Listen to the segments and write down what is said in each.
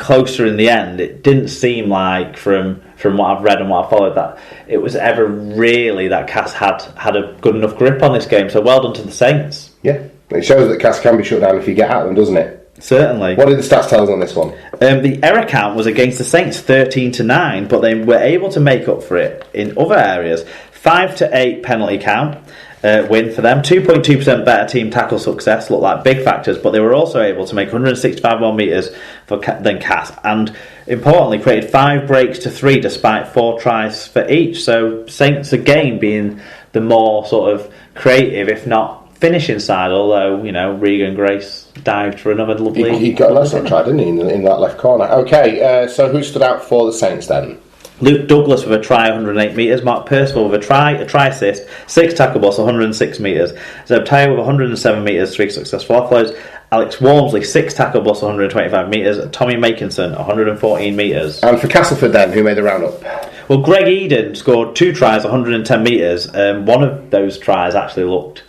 closer in the end, it didn't seem like from what I've read and what I've followed that it was ever really that Cass had a good enough grip on this game. So well done to the Saints. Yeah, it shows that Cass can be shut down if you get at them, doesn't it? Certainly. What did the stats tell us on this one? The error count was against the Saints 13-9, but they were able to make up for it in other areas. 5-8 penalty count win for them. 2.2% better team tackle success, looked like big factors, but they were also able to make 165 more metres than Cass, and importantly created 5 breaks to 3 despite 4 tries for each. So Saints again being the more sort of creative, if not finishing side, although, you know, Regan Grace dived for another lovely... He got a nice little try, didn't he, in that left corner. Okay, so who stood out for the Saints then? Luke Douglas with a try, 108 metres. Mark Percival with a try assist, 6 tackle busts, 106 metres. Zeb Taylor with 107 metres, 3 successful offloads. Alex Walmsley, 6 tackle busts, 125 metres. Tommy Makinson, 114 metres. And for Castleford then, who made the round-up? Well, Greg Eden scored 2 tries, 110 metres. One of those tries actually looked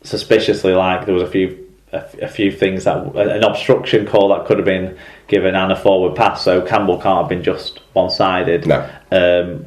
suspiciously like there was a few things that an obstruction call that could have been given and a forward pass, so Campbell can't have been just one-sided. No.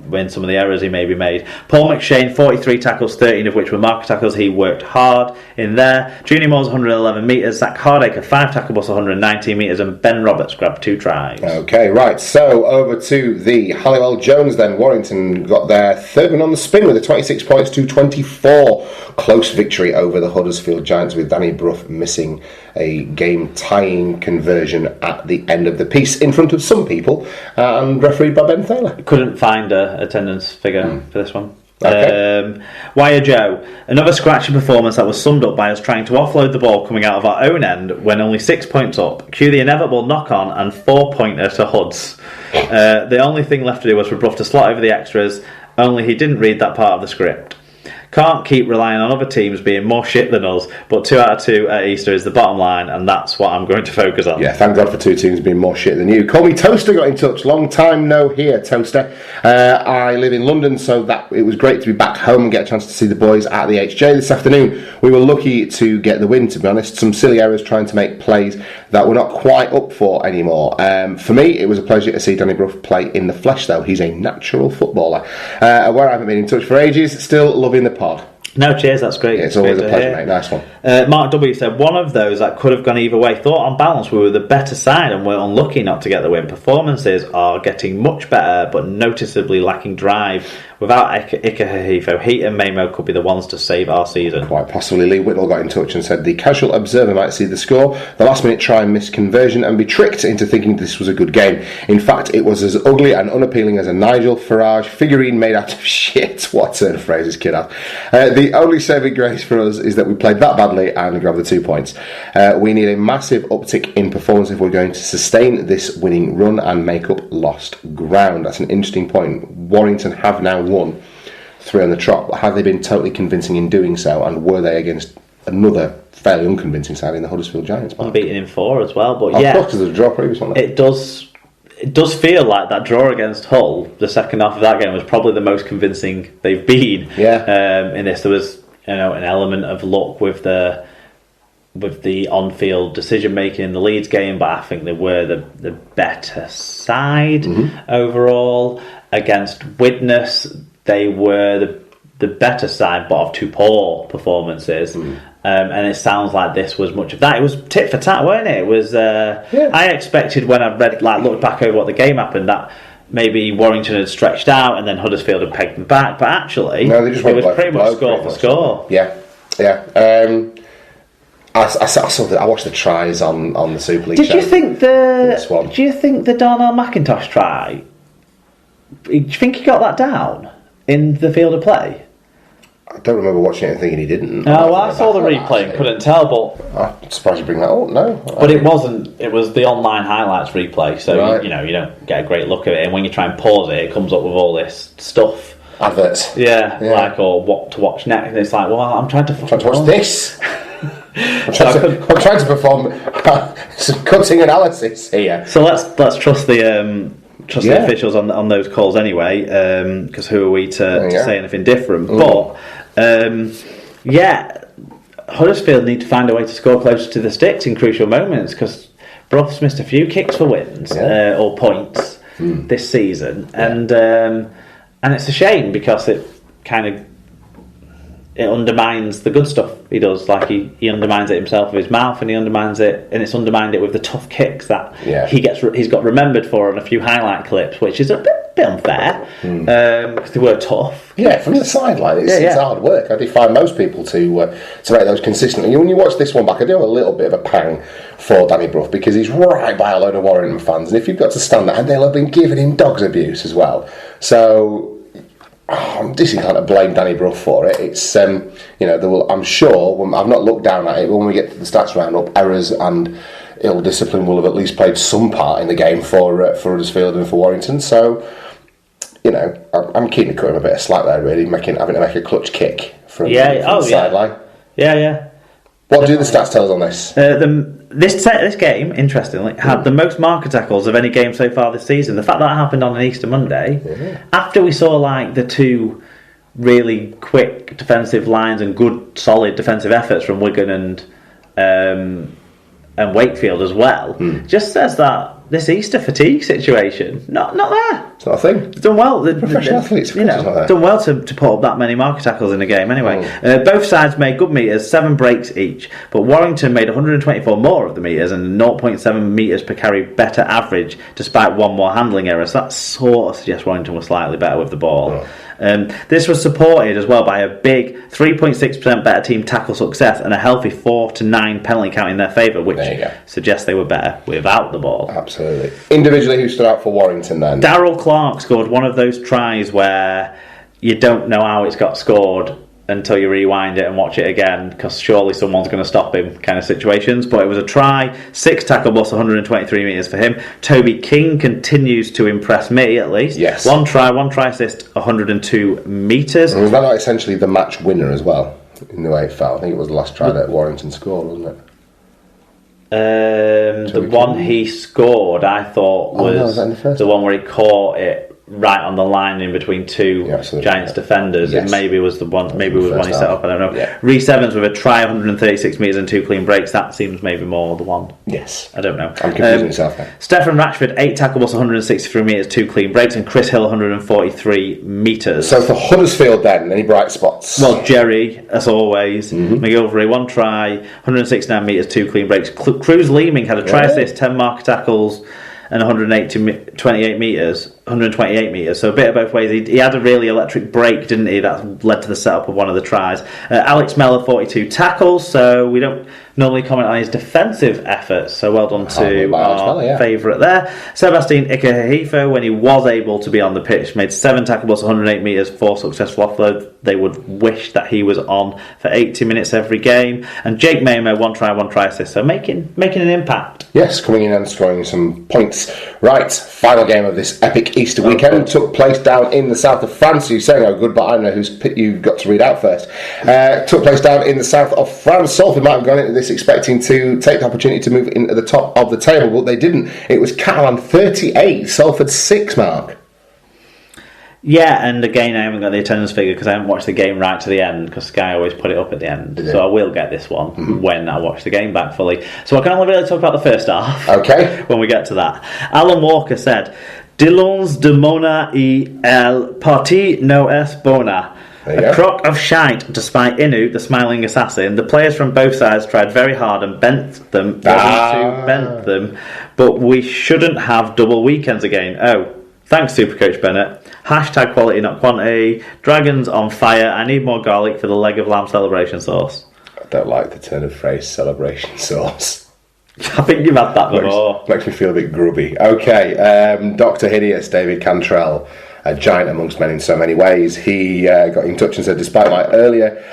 When some of the errors he maybe made. Paul McShane, 43 tackles, 13 of which were marker tackles. He worked hard in there. Junior Moore's 111 metres. Zach Hardacre, 5 tackle busts, 119 metres, and Ben Roberts grabbed 2 tries. Okay, right. So over to the Halliwell Jones then. Warrington got their third win on the spin with a 26 points to 24. Close victory over the Huddersfield Giants, with Danny Brough missing a game-tying conversion at the end of the piece in front of some people, and refereed by Ben Thaler. Couldn't find a attendance figure for this one. Okay. Wire Joe, another scratchy performance that was summed up by us trying to offload the ball coming out of our own end when only 6 points up. Cue the inevitable knock-on and 4-pointer to Huds. The only thing left to do was for Brough to slot over the extras, only he didn't read that part of the script. Can't keep relying on other teams being more shit than us, but 2 out of 2 at Easter is the bottom line, and that's what I'm going to focus on. Yeah, thank God for 2 teams being more shit than you. Call Me Toaster got in touch. Long time no hear, Toaster. I live in London, so that it was great to be back home and get a chance to see the boys at the HJ this afternoon. We were lucky to get the win, to be honest. Some silly errors trying to make plays that we're not quite up for anymore. For me, it was a pleasure to see Danny Brough play in the flesh, though. He's a natural footballer. Where I haven't been in touch for ages, still loving the pod. No, cheers, that's great. Yeah, it's always a pleasure, mate. Nice one. Mark W said, one of those that could have gone either way. Thought on balance we were the better side and were unlucky not to get the win. Performances are getting much better, but noticeably lacking drive. Without Ika Hahifo, Heat and Mamo could be the ones to save our season. Quite possibly. Lee Whitnell got in touch and said the casual observer might see the score, the last minute try and miss conversion, and be tricked into thinking this was a good game. In fact, it was as ugly and unappealing as a Nigel Farage figurine made out of shit. What a turn of phrase this kid has. The only saving grace for us is that we played that badly and grabbed the 2 points. We need a massive uptick in performance if we're going to sustain this winning run and make up lost ground. That's an interesting point. Warrington have now won 3 on the trot, but have they been totally convincing in doing so, and were they against another fairly unconvincing side in the Huddersfield Giants? Unbeaten in 4 as well, but of course, because of the draw previous one. It does feel like that draw against Hull, the second half of that game, was probably the most convincing they've been. In this. There was, an element of luck with the on-field decision-making in the Leeds game, but I think they were the better side overall. Against Widnes, they were the better side, but of 2 poor performances. And it sounds like this was much of that. It was tit for tat, weren't it? It was. I expected when I looked back over what the game happened, that maybe Warrington had stretched out and then Huddersfield had pegged them back, but actually, no, they just it was pretty much score for score. Yeah. I watched the tries on the Super League. Do you think the Darnell McIntosh try? Do you think he got that down in the field of play? I don't remember watching it and thinking he didn't. No, I saw the replay and couldn't tell, but I'm surprised you bring that up. No, but it wasn't. It was the online highlights replay, so right. you don't get a great look at it. And when you try and pause it, it comes up with all this stuff, adverts. Yeah. Like or what to watch next. And it's like, well, I'm trying to watch this. I'm trying to perform some cutting analysis here. So let's trust the officials on those calls anyway, because who are we to say anything different? But Huddersfield need to find a way to score closer to the sticks in crucial moments, because Bruff's missed a few kicks for wins or points this season, and it's a shame because it kind of undermines the good stuff he does. Like he undermines it himself with his mouth, and he undermines it, and it's undermined it with the tough kicks that he's got remembered for on a few highlight clips, which is a bit unfair because they were tough. Yeah, from the sideline, it's hard work. I defy most people to make those consistently. When you watch this one back, I do have a little bit of a pang for Danny Bruff because he's right by a load of Warrington fans, and if you've got to stand there, and they'll have been giving him dog's abuse as well. So I'm just kind of blame Danny Bruff for it. It's I'm sure I've not looked down at it, but when we get to the stats roundup, errors and ill discipline will have at least played some part in the game for Huddersfield and for Warrington. So I'm keen to cut him a bit of slack there, really, having to make a clutch kick from the sideline. Yeah. What do the stats tell us on this? This game, interestingly, had the most marker tackles of any game so far this season. The fact that happened on an Easter Monday, after we saw the two really quick defensive lines and good, solid defensive efforts from Wigan and Wakefield as well, just says that this Easter fatigue situation, not there. It's not a thing. It's done well. Professional athletes, done well to put up that many marker tackles in a game anyway. Both sides made good meters, 7 breaks each, but Warrington made 124 more of the meters and 0.7 meters per carry better average despite one more handling error. So that sort of suggests Warrington was slightly better with the ball. This was supported as well by a big 3.6% better team tackle success and a healthy 4-9 penalty count in their favour, which suggests they were better without the ball. Absolutely. Individually, who stood out for Warrington then? Darryl Clark scored one of those tries where you don't know how it's got scored until you rewind it and watch it again, because surely someone's going to stop him kind of situations. But it was a try, 6 tackle plus 123 metres for him. Toby King continues to impress me, at least. Yes. One try assist, 102 metres. And was that essentially the match winner as well, in the way it felt? I think it was the last try that Warrington scored, wasn't it? The one he scored, I thought, was the one where he caught it right on the line in between two Giants defenders. It maybe was the one. Maybe it was one he set up. I don't know. Reece Evans with a try, 136 metres and 2 clean breaks. That seems maybe more the one. Yes, I don't know. I'm confusing myself there. Stefan Ratchford, 8 tackle plus 163 metres, 2 clean breaks, and Chris Hill 143 metres. So for Huddersfield then, any bright spots? Well, Jerry, as always. McGilvery, 1 try, 169 metres, 2 clean breaks. Cruz Leeming had a try assist, 10 marker tackles, and 128 metres, so a bit of both ways. He had a really electric break, didn't he, that led to the setup of one of the tries. Alex Mellor, 42 tackles, so we don't normally comment on his defensive efforts, so well done to our favourite there. Sebastian Ikehefo, when he was able to be on the pitch, made 7 tackles plus 108 metres, 4 successful offloads. They would wish that he was on for 80 minutes every game. And Jake Mamo, 1 try assist, so making an impact. Yes, coming in and scoring some points. Right, final game of this epic Easter weekend took place down in the south of France. You're saying, oh good, but I don't know whose pit you've got to read out first. Took place down in the south of France. Salford might have gone into this expecting to take the opportunity to move into the top of the table, but they didn't. It was Catalan 38, Salford 6, Mark. Yeah, and again, I haven't got the attendance figure because I haven't watched the game right to the end, because Sky always put it up at the end. So I will get this one when I watch the game back fully. So I can only really talk about the first half. Okay. When we get to that. Alan Walker said, Dillons de Mona y el parti no es bona. A crock of shite, despite Inu, the smiling assassin. The players from both sides tried very hard and bent them, but we shouldn't have double weekends again. Oh, thanks, Supercoach Bennett. Hashtag quality, not quantity. Dragons on fire. I need more garlic for the leg of lamb celebration sauce. I don't like the turn of phrase celebration sauce. I think you've had that before. Makes me feel a bit grubby. Okay, Dr. Hideous, David Cantrell, a giant amongst men in so many ways. He got in touch and said, despite my earlier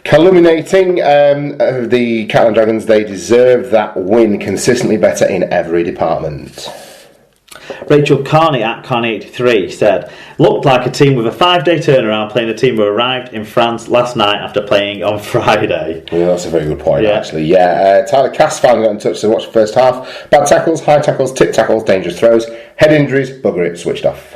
calumniating the Catalan Dragons, they deserve that win, consistently better in every department. Rachel Carney at Carney83 said, looked like a team with a 5-day turnaround playing a team who arrived in France last night after playing on Friday. Yeah, that's a very good point, actually. Yeah, Tyler Cass finally got in touch to watch the first half. Bad tackles, high tackles, tip tackles, dangerous throws, head injuries, bugger it, switched off.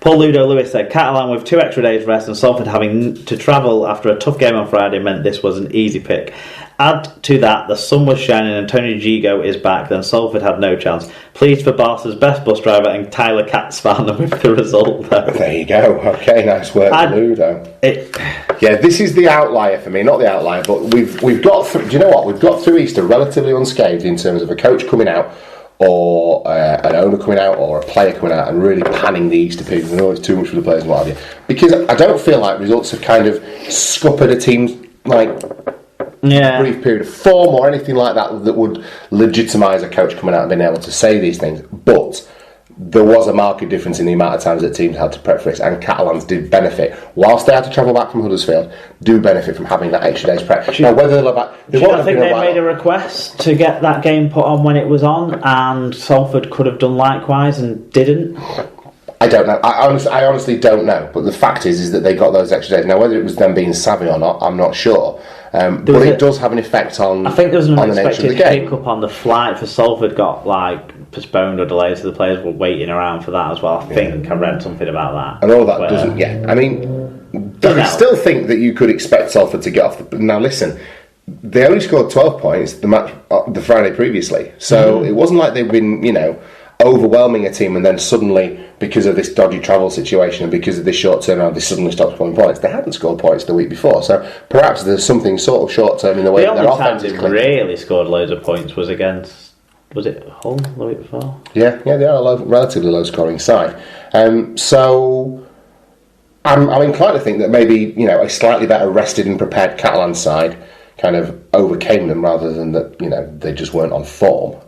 Paul Ludo Lewis said, Catalan with 2 extra days rest and Salford having to travel after a tough game on Friday meant this was an easy pick. Add to that, the sun was shining and Tony Gigo is back, then Salford had no chance. Pleased for Barca's best bus driver and Tyler Katz fan with the result, though. There you go. Okay, nice work, Ludo. Yeah, this is the outlier for me. Not the outlier, but we've got through... Do you know what? We've got through Easter relatively unscathed in terms of a coach coming out, or an owner coming out, or a player coming out and really panning the Easter period. We know it's too much for the players and what have you. Because I don't feel like results have kind of scuppered a team's brief period of form or anything like that that would legitimise a coach coming out and being able to say these things. But there was a marked difference in the amount of times that teams had to prep for this, and Catalans did benefit, whilst they had to travel back from Huddersfield, do benefit from having that extra day's prep. Now, whether I think they made a request to get that game put on when it was on, and Salford could have done likewise and didn't. I don't know. I honestly don't know. But the fact is that they got those extra days. Now, whether it was them being savvy or not, I'm not sure. But it does have an effect on. I think there was an unexpected the hiccup on the flight for Salford. Got postponed or delayed, so the players were waiting around for that as well. I think I read something about that. And all that doesn't. Yeah, I mean, I still think that you could expect Salford to get off. Now, listen. They only scored 12 points the Friday previously, so it wasn't like they've been, overwhelming a team and then suddenly, because of this dodgy travel situation and because of this short turnaround, they suddenly stopped scoring points. They hadn't scored points the week before, so perhaps there's something sort of short term in the way that their offense is clicking. The only time they really scored loads of points was against, was it Hull the week before? Yeah, they are a relatively low scoring side. So I'm inclined to think that maybe a slightly better rested and prepared Catalan side kind of overcame them rather than that they just weren't on form.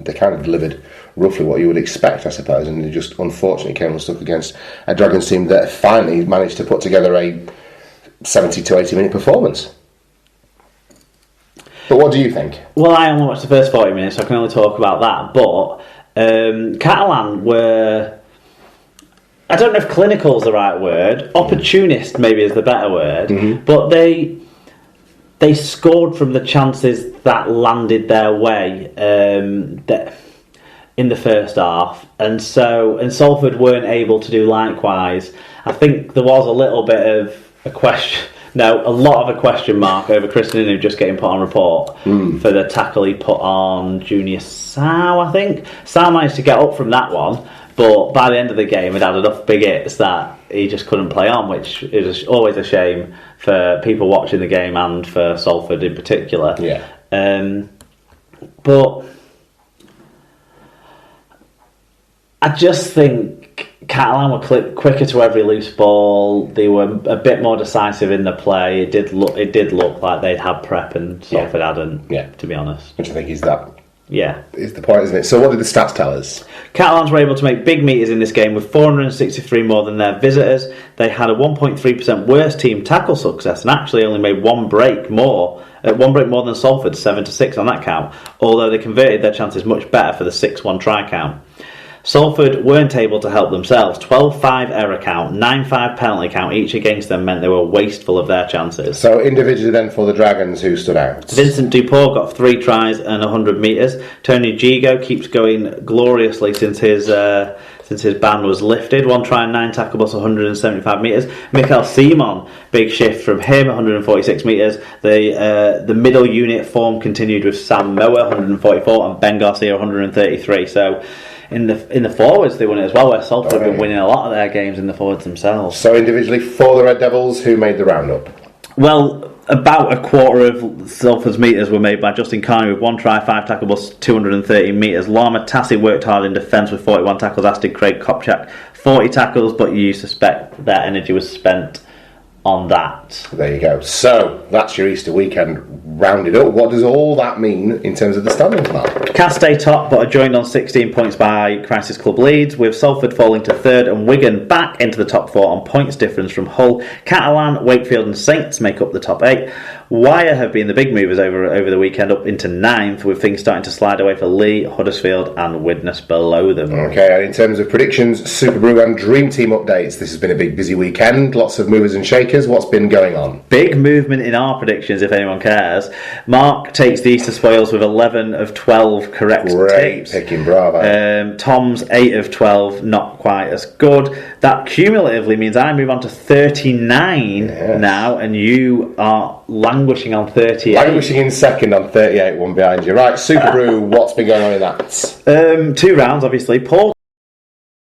They kind of delivered roughly what you would expect, I suppose, and they just unfortunately came unstuck against a Dragons team that finally managed to put together a 70 to 80 minute performance. But what do you think? Well, I only watched the first 40 minutes, so I can only talk about that, but Catalan were... I don't know if clinical is the right word, opportunist maybe is the better word, but they scored from the chances that landed their way in the first half, and Salford weren't able to do likewise. I think there was a little bit of a lot of a question mark over Chris Ninu just getting put on report for the tackle he put on Junior Sao, I think. Sao managed to get up from that one, but by the end of the game it had enough big hits that he just couldn't play on, which is always a shame for people watching the game and for Salford in particular. Yeah. But I just think Catalan were quicker to every loose ball. They were a bit more decisive in the play. It did look like they'd had prep and Salford hadn't. Yeah. To be honest. Which I think is that. Yeah. Is the point, isn't it? So what did the stats tell us? Catalans were able to make big meters in this game with 463 more than their visitors. They had a 1.3% worse team tackle success and actually only made one break more than Salford, 7-6 on that count, although they converted their chances much better for the 6-1 try count. Salford weren't able to help themselves. 12-5 error count, 9-5 penalty count each against them meant they were wasteful of their chances. So individually then for the Dragons, who stood out? Vincent Dupont got 3 tries and 100 metres. Tony Gigo keeps going gloriously since his ban was lifted. 1 try and 9 tackle plus 175 metres. Mikael Simon, big shift from him, 146 metres. The middle unit form continued with Sam Moa, 144, and Ben Garcia, 133. So in the forwards they won it as well, where Salford have been winning a lot of their games in the forwards themselves. So individually for the Red Devils, who made the roundup? Well, about a quarter of Salford's metres were made by Justin Carney with 1 try, 5 tackle plus 230 metres. Lama Tassi worked hard in defence with 41 tackles, as did Craig Kopchak, 40 tackles, but you suspect that energy was spent on that. There you go. So that's your Easter weekend rounded up. What does all that mean in terms of the standings, Mark? Cast stay top, but are joined on 16 points by Crisis Club Leeds, with Salford falling to third and Wigan back into the top 4 on points difference from Hull. Catalan, Wakefield and Saints make up the top 8. Wire have been the big movers over the weekend, up into 9th, with things starting to slide away for Lee, Huddersfield and Widnes below them. Okay, and in terms of predictions, Super Brew and Dream Team updates. This has been a big busy weekend, lots of movers and shakers. What's been going on? Big movement in our predictions, if anyone cares. Mark takes the Easter spoils with 11 of 12 correct Great tips. picking, bravo. Tom's 8 of 12, not quite as good. That cumulatively means I move on to 39 now, and you are languishing on 38. Languishing in second on 38, one behind you. Right, Super Brew, what's been going on in that? 2 rounds, obviously. Paul